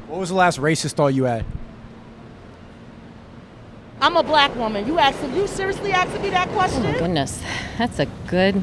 What was the last racist thought you had? I'm a black woman. You seriously asking me that question? Oh my goodness, that's a good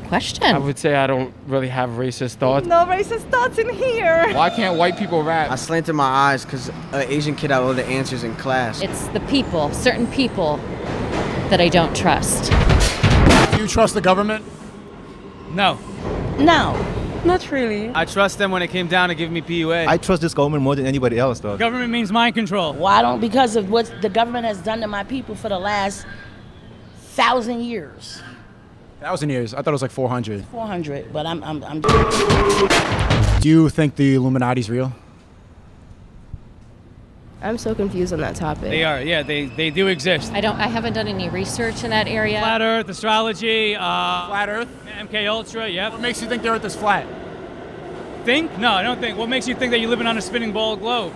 question. I would say I don't really have racist thoughts. No racist thoughts in here. Why can't white people rap? I slanted my eyes because an Asian kid had all the answers in class. It's the people, certain people, that I don't trust. Do you trust the government? No. No. Not really. I trust them when it came down to giving me PUA. I trust this government more than anybody else, though. Government means mind control. Why don't? Because of what the government has done to my people for the last 1,000 years. 1,000 years. I thought it was like 400. 400, but I'm. Do you think the Illuminati's real? I'm so confused on that topic. They are, yeah, they do exist. I haven't done any research in that area. Flat Earth, astrology, Flat Earth? MK Ultra, yep. What makes you think the Earth is flat? Think? No, I don't think. What makes you think that you're living on a spinning ball globe?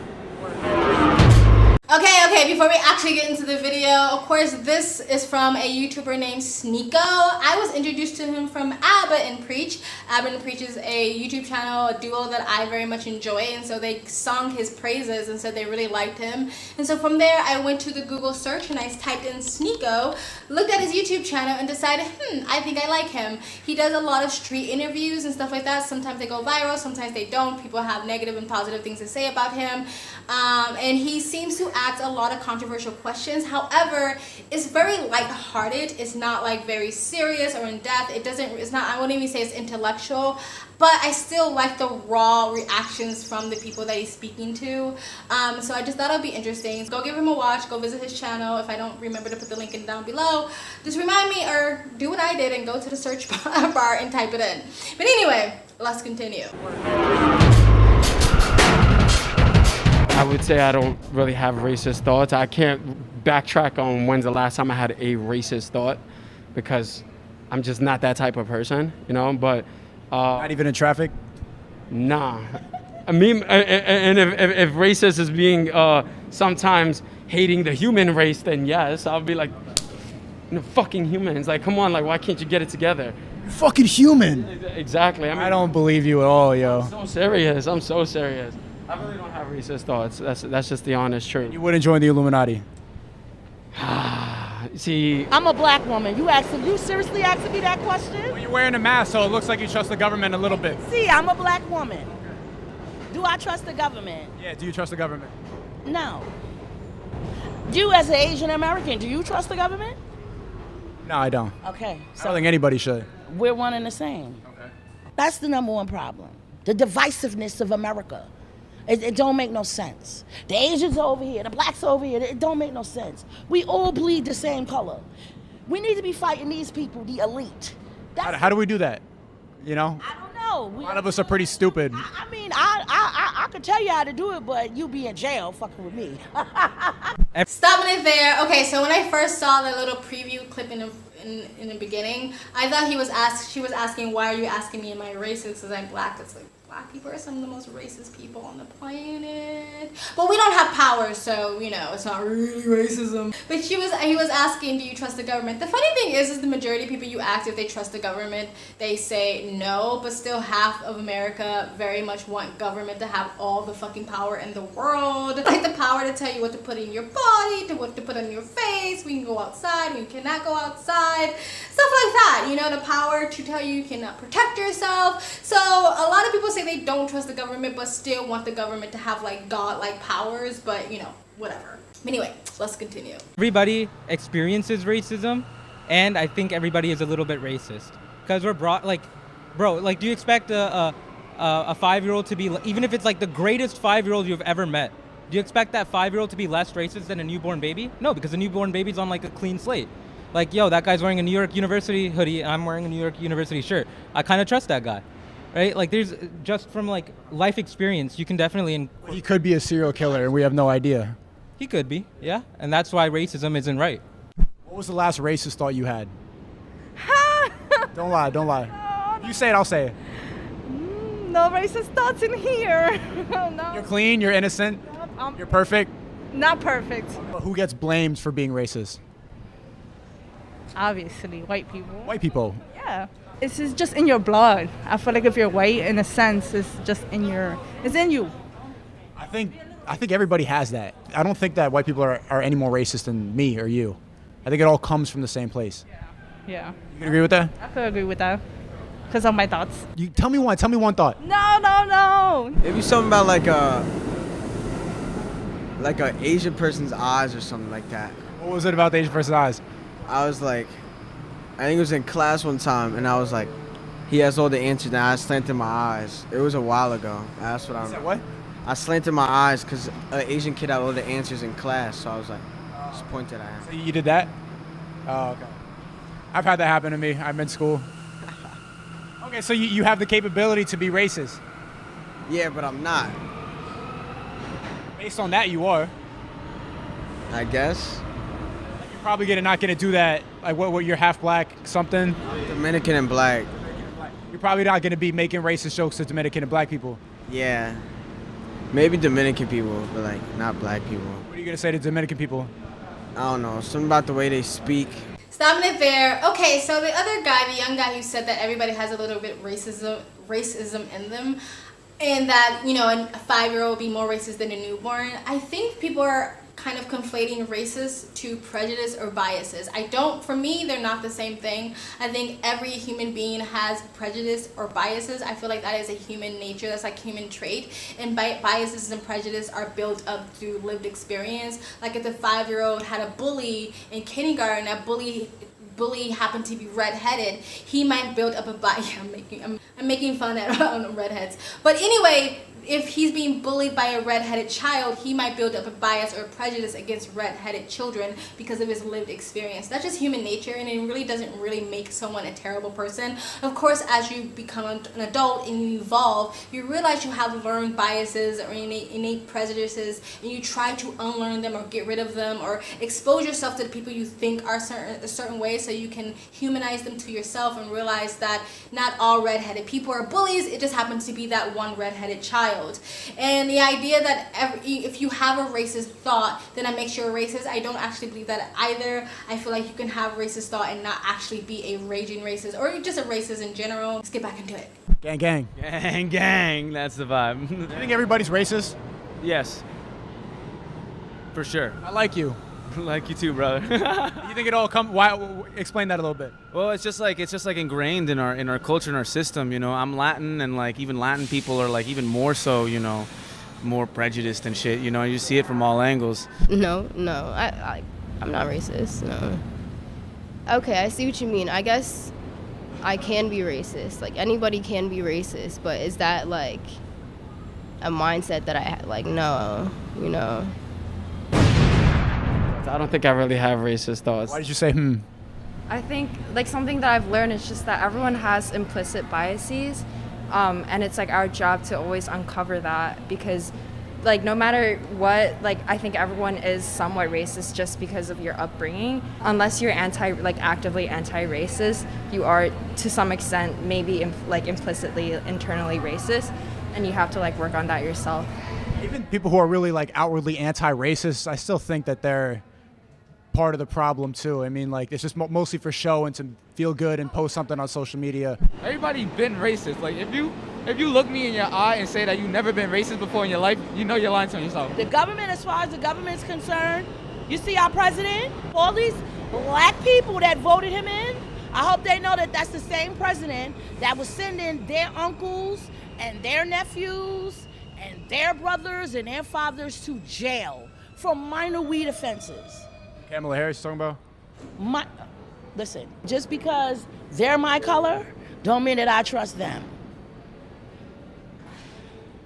Okay, before we actually get into the video, of course, this is from a YouTuber named Sneako. I was introduced to him from Abba and Preach. Abba and Preach is a YouTube channel, a duo that I very much enjoy, and so they sung his praises and said they really liked him. And so from there, I went to the Google search and I typed in Sneako, looked at his YouTube channel and decided, I think I like him. He does a lot of street interviews and stuff like that. Sometimes they go viral, sometimes they don't. People have negative and positive things to say about him. And he seems to ask a lot of controversial questions. However, it's very lighthearted. It's not like very serious or in depth. I wouldn't even say it's intellectual, but I still like the raw reactions from the people that he's speaking to. So I just thought it'd be interesting. Go give him a watch, go visit his channel. If I don't remember to put the link in down below, just remind me or do what I did and go to the search bar and type it in. But anyway, let's continue. I would say I don't really have racist thoughts. I can't backtrack on when's the last time I had a racist thought because I'm just not that type of person, you know, but... Not even in traffic? Nah. I mean, and if racist is being sometimes hating the human race, then yes, I'll be like, fucking humans. Like, come on, like, why can't you get it together? You're fucking human. Exactly. I don't believe you at all, yo. I'm so serious. I really don't have racist thoughts. That's just the honest truth. You wouldn't join the Illuminati? See, I'm a black woman. You seriously asking me that question? Well, you're wearing a mask, so it looks like you trust the government a little bit. See, I'm a black woman. Do I trust the government? Yeah, do you trust the government? No. You as an Asian American, do you trust the government? No, I don't. Okay. I don't think anybody should. We're one and the same. Okay. That's the number one problem. The divisiveness of America. It don't make no sense. The Asians are over here, the blacks are over here. It don't make no sense. We all bleed the same color. We need to be fighting these people, the elite. How do we do that? You know? I don't know. A lot of us are pretty stupid. I could tell you how to do it, but you'll be in jail fucking with me. Stopping it there. Okay, so when I first saw the little preview clip in the beginning, I thought she was asking, why are you asking me am I racist because I'm black? It's like, black people are some of the most racist people on the planet. But we don't have power, so, you know, it's not really racism. But he was asking, do you trust the government? The funny thing is the majority of people you ask if they trust the government, they say no, but still half of America very much want government to have all the fucking power in the world. Like the power to tell you what to put in your body, to what to put on your face, we can go outside, we cannot go outside, stuff like that. You know, the power to tell you cannot protect yourself. So a lot of people say they don't trust the government but still want the government to have like god-like powers, but you know, whatever. Anyway, let's continue. Everybody experiences racism, and I think everybody is a little bit racist because we're brought like, bro, like do you expect a 5-year-old to be, even if it's like the greatest 5-year-old you've ever met, do you expect that 5-year-old to be less racist than a newborn baby? No, because a newborn baby's on like a clean slate. Like, yo, that guy's wearing a New York University hoodie and I'm wearing a New York University shirt. I kind of trust that guy. Right? Like there's just from like life experience, you can definitely... He could be a serial killer and we have no idea. He could be, yeah. And that's why racism isn't right. What was the last racist thought you had? Don't lie, don't lie. No. You say it, I'll say it. No racist thoughts in here. No. You're clean, you're innocent, you're perfect. Not perfect. But who gets blamed for being racist? Obviously, white people. White people. Yeah. It's just in your blood. I feel like if you're white, in a sense, it's in you. I think everybody has that. I don't think that white people are any more racist than me or you. I think it all comes from the same place. Yeah. You can agree with that? I could agree with that. Because of my thoughts. You tell me one thought. No. Maybe something about like a Asian person's eyes or something like that. What was it about the Asian person's eyes? I was like, I think it was in class one time, and I was like, he has all the answers, and I slanted my eyes. It was a while ago. That's what I Said what? I slanted my eyes because an Asian kid had all the answers in class, so I was like, just pointed at him. So you did that? Oh, okay. I've had that happen to me. I'm in school. Okay, so you have the capability to be racist. Yeah, but I'm not. Based on that, you are. I guess. You're probably not gonna do that. Like what you're half black, something. Dominican and black. You're probably not gonna be making racist jokes to Dominican and black people. Yeah. Maybe Dominican people, but like not black people. What are you gonna say to Dominican people? I don't know. Something about the way they speak. Stopping it there. Okay, so the other guy, the young guy who said that everybody has a little bit racism in them, and that, you know, a 5-year-old would be more racist than a newborn. I think people are kind of conflating racist to prejudice or biases. For me, they're not the same thing. I think every human being has prejudice or biases. I feel like that is a human nature, that's like human trait. And biases and prejudice are built up through lived experience. Like if the 5-year-old had a bully in kindergarten, that bully happened to be redheaded, he might build up a bias. I'm making fun of redheads. But anyway, if he's being bullied by a redheaded child, he might build up a bias or a prejudice against redheaded children because of his lived experience. That's just human nature, and it really doesn't really make someone a terrible person. Of course, as you become an adult and you evolve, you realize you have learned biases or innate prejudices, and you try to unlearn them or get rid of them or expose yourself to the people you think are a certain way so you can humanize them to yourself and realize that not all redheaded people are bullies, it just happens to be that one redheaded child. And the idea that if you have a racist thought, then that makes you a racist, I don't actually believe that either. I feel like you can have racist thought and not actually be a raging racist, or just a racist in general. Let's get back into it. Gang, gang. Gang, that's the vibe. You think everybody's racist? Yes. For sure. I like you. Like you too, brother. You think it all why? Explain that a little bit. Well, it's just like ingrained in our culture and our system. You know, I'm Latin, and like even Latin people are like even more so. You know, more prejudiced and shit. You know, you see it from all angles. No, I'm not racist. No. Okay, I see what you mean. I guess I can be racist. Like anybody can be racist, but is that like a mindset that I like? No, you know. I don't think I really have racist thoughts. Why did you say I think like something that I've learned is just that everyone has implicit biases, and it's like our job to always uncover that, because like no matter what, like I think everyone is somewhat racist just because of your upbringing. Unless you're actively anti-racist, you are to some extent maybe implicitly internally racist, and you have to like work on that yourself. Even people who are really like outwardly anti-racist, I still think that they're part of the problem too. I mean, like it's just mostly for show and to feel good and post something on social media. Everybody been racist. Like if you look me in your eye and say that you've never been racist before in your life, you know you're lying to yourself. The government, as far as the government's concerned, you see our president, all these black people that voted him in, I hope they know that that's the same president that was sending their uncles and their nephews and their brothers and their fathers to jail for minor weed offenses. Kamala Harris talking about? Listen, just because they're my color, don't mean that I trust them.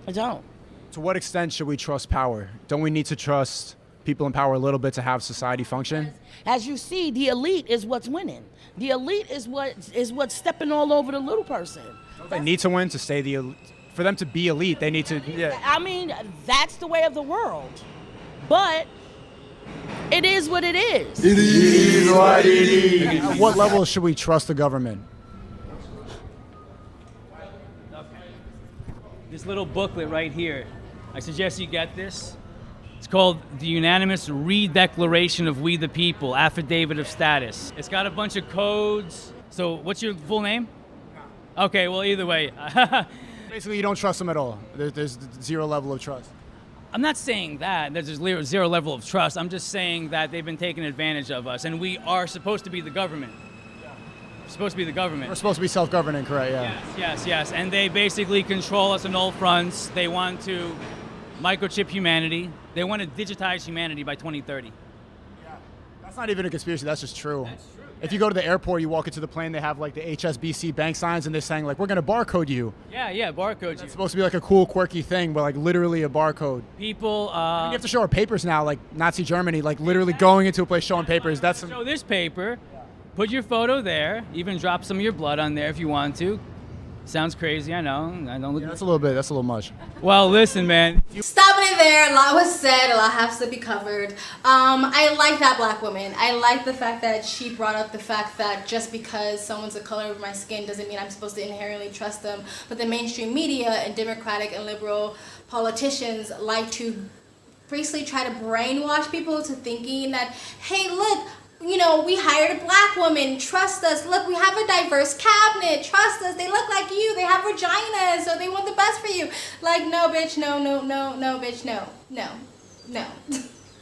I don't. To what extent should we trust power? Don't we need to trust people in power a little bit to have society function? As you see, the elite is what's winning. The elite is what's stepping all over the little person. Don't they need to win to stay the elite? For them to be elite, they need to. Yeah. I mean, that's the way of the world. But it is what it is. It is what it is. At what level should we trust the government? This little booklet right here, I suggest you get this. It's called The Unanimous Redeclaration of We the People, Affidavit of Status. It's got a bunch of codes. So what's your full name? Okay, well, either way. Basically, you don't trust them at all. There's zero level of trust. I'm not saying that there's zero level of trust. I'm just saying that they've been taking advantage of us, and we are supposed to be the government. We're supposed to be the government. We're supposed to be self-governing, correct? Yeah. Yes. And they basically control us on all fronts. They want to microchip humanity. They want to digitize humanity by 2030. That's not even a conspiracy. That's just true. If you go to the airport, you walk into the plane, they have like the HSBC bank signs, and they're saying like, we're going to barcode you. Yeah, barcode you. It's supposed to be like a cool, quirky thing, but like literally a barcode. People. You have to show our papers now, like Nazi Germany, like literally going into a place showing papers. That's show this paper. Put your photo there. Even drop some of your blood on there if you want to. Sounds crazy, I know. I don't look. Yeah, that's a little much. Well, listen, man. Stopping it there. A lot was said. A lot has to be covered. I like that black woman. I like the fact that she brought up the fact that just because someone's the color of my skin doesn't mean I'm supposed to inherently trust them. But the mainstream media and Democratic and liberal politicians like to basically try to brainwash people to thinking that, hey, look, you know, we hired a black woman, trust us. Look, we have a diverse cabinet, trust us. They look like you, they have vaginas, so they want the best for you. Like, no, bitch, no, bitch, no.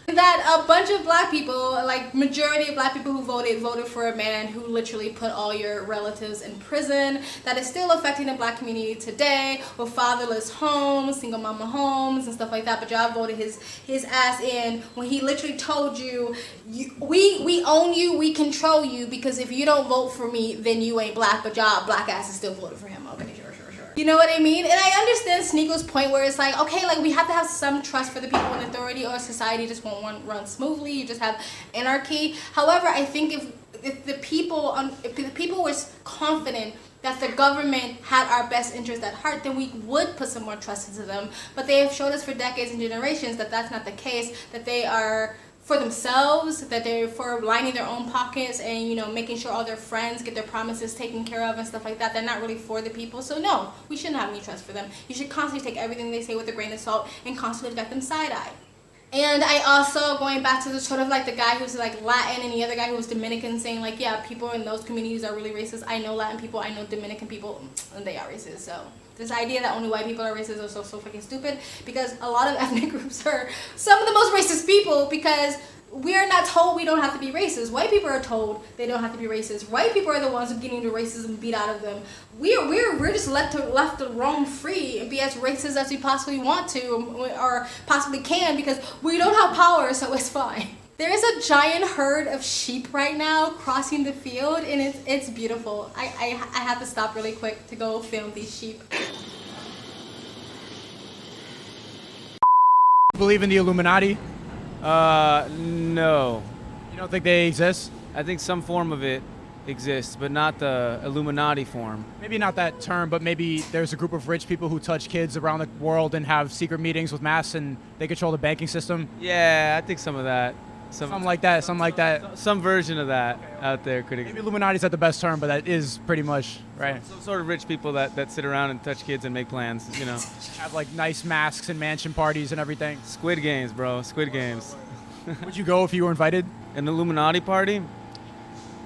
That a bunch of black people, like majority of black people who voted for a man who literally put all your relatives in prison. That is still affecting the black community today with fatherless homes, single mama homes and stuff like that. But y'all voted his ass in when he literally told you, we own you, we control you, because if you don't vote for me, then you ain't black, but y'all black asses still voted for him. Okay, sure. You know what I mean? And I understand Sneako's point where it's like, okay, like we have to have some trust for the people in authority, or society just won't run smoothly. You just have anarchy. However, I think if the people was confident that the government had our best interest at heart, then we would put some more trust into them. But they have showed us for decades and generations that that's not the case, that they are for themselves, that they're for lining their own pockets and, you know, making sure all their friends get their promises taken care of and stuff like that. They're not really for the people. So no, we shouldn't have any trust for them. You should constantly take everything they say with a grain of salt and constantly get them side-eye. And I also, going back to the sort of like the guy who's like Latin and the other guy who was Dominican, saying like, yeah, people in those communities are really racist. I know Latin people, I know Dominican people, and they are racist. So this idea that only white people are racist is so fucking stupid, because a lot of ethnic groups are some of the most racist people, because we are not told we don't have to be racist. White people are told they don't have to be racist. White people are the ones who are getting the racism beat out of them. We're just left to roam free and be as racist as we possibly want to or possibly can, because we don't have power, so it's fine. There is a giant herd of sheep right now crossing the field, and it's beautiful. I have to stop really quick to go film these sheep. Believe in the Illuminati? No. You don't think they exist? I think some form of it exists, but not the Illuminati form. Maybe not that term, but maybe there's a group of rich people who touch kids around the world and have secret meetings with masks, and they control the banking system. Yeah, I think some of that. Something like that. Some version of that out there could exist. Maybe Illuminati's not the best term, but that is pretty much right. Some sort of rich people that sit around and touch kids and make plans, you know. Have like nice masks and mansion parties and everything. Squid Games, bro. Squid Games. Would you go if you were invited? An Illuminati party?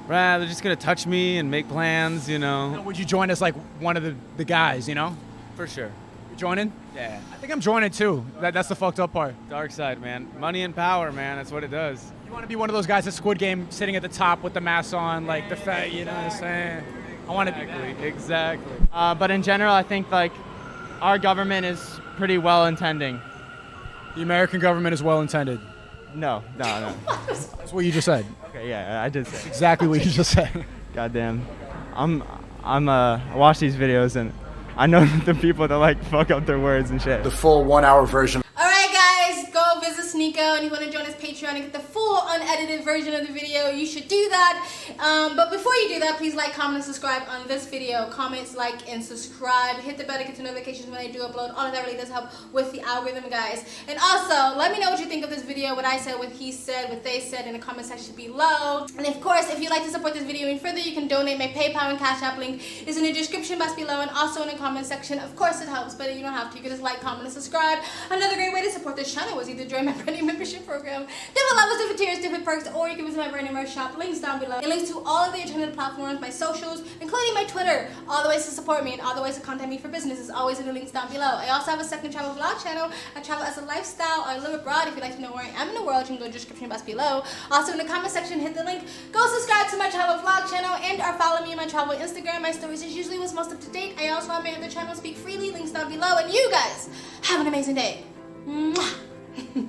Right, they're just gonna touch me and make plans, you know. Would you join as like one of the guys, you know? For sure. You joining? Yeah. I think I'm joining too. That's the fucked up part. Dark side, man. Money and power, man. That's what it does. You want to be one of those guys at Squid Game sitting at the top with the mask on, like the fat, you know what I'm saying? I want to be Exactly. But in general, I think like our government is pretty well intending. The American government is well intended. No. That's what you just said. Okay, yeah, I did say. That's exactly what you just said. Goddamn. I watch these videos and I know the people that like fuck up their words and shit. The full 1 hour version. Alright guys, go visit Sneako, and if you want to join his Patreon and get the full unedited version of the video, you should do that. But before you do that, please like, comment, and subscribe on this video. Comments, like, and subscribe. Hit the bell to get notifications when I do upload. All of that really does help with the algorithm, guys. And also, let me know what you think of this video, what I said, what he said, what they said in the comment section below. And of course, if you'd like to support this video even further, you can donate. My PayPal and Cash App link is in the description box below and also in the comment section. Of course it helps, but you don't have to. You can just like, comment, and subscribe. Another great way to support this channel is either join my brand new membership program. Different levels, different tiers, different perks, or you can visit my brand new merch shop. Links down below. And links to all of the attended platforms, my socials, including my Twitter. All the ways to support me and all the ways to contact me for business is always in the links down below. I also have a second travel vlog channel. I travel as a lifestyle. I live abroad. If you'd like to know where I am in the world, you can go to the description box below. Also in the comment section, hit the link. Go subscribe to my travel vlog channel and or follow me on my travel Instagram. My stories is usually what's most up to date. I also have my other channel, Speak Freely, links down below. And you guys have an amazing day. Mwah.